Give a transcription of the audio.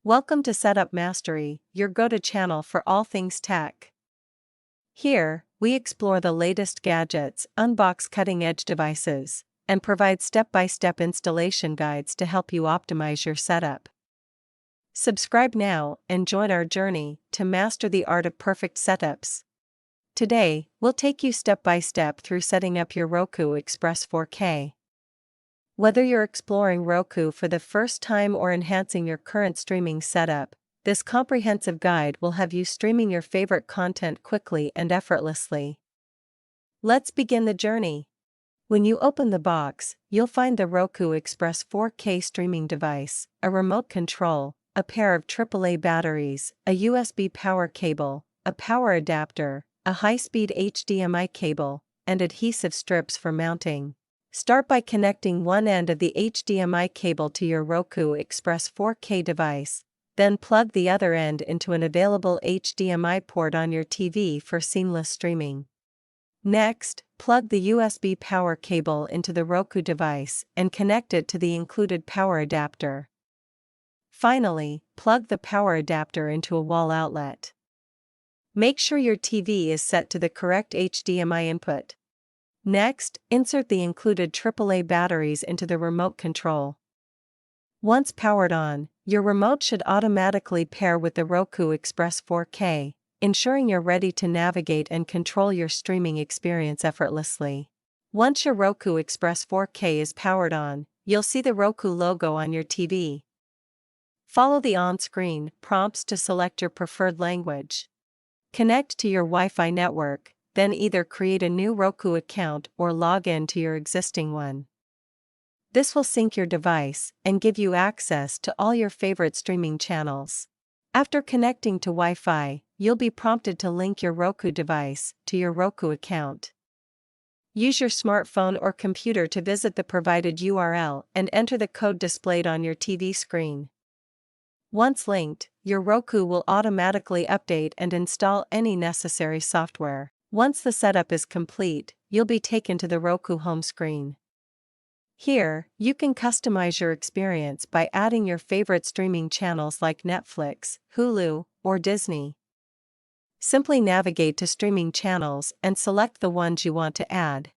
Welcome to Setup Mastery, your go-to channel for all things tech. Here, we explore the latest gadgets, unbox cutting-edge devices, and provide step-by-step installation guides to help you optimize your setup. Subscribe now and join our journey to master the art of perfect setups. Today, we'll take you step-by-step through setting up your Roku Express 4K. Whether you're exploring Roku for the first time or enhancing your current streaming setup, this comprehensive guide will have you streaming your favorite content quickly and effortlessly. Let's begin the journey. When you open the box, you'll find the Roku Express 4K streaming device, a remote control, a pair of AAA batteries, a USB power cable, a power adapter, a high-speed HDMI cable, and adhesive strips for mounting. Start by connecting one end of the HDMI cable to your Roku Express 4K device, then plug the other end into an available HDMI port on your TV for seamless streaming. Next, plug the USB power cable into the Roku device and connect it to the included power adapter. Finally, plug the power adapter into a wall outlet. Make sure your TV is set to the correct HDMI input. Next, insert the included AAA batteries into the remote control. Once powered on, your remote should automatically pair with the Roku Express 4K, ensuring you're ready to navigate and control your streaming experience effortlessly. Once your Roku Express 4K is powered on, you'll see the Roku logo on your TV. Follow the on-screen prompts to select your preferred language. Connect to your Wi-Fi network, then either create a new Roku account or log in to your existing one. This will sync your device and give you access to all your favorite streaming channels. After connecting to Wi-Fi, you'll be prompted to link your Roku device to your Roku account. Use your smartphone or computer to visit the provided URL and enter the code displayed on your TV screen. Once linked, your Roku will automatically update and install any necessary software. Once the setup is complete, you'll be taken to the Roku home screen. Here, you can customize your experience by adding your favorite streaming channels like Netflix, Hulu, or Disney. Simply navigate to streaming channels and select the ones you want to add.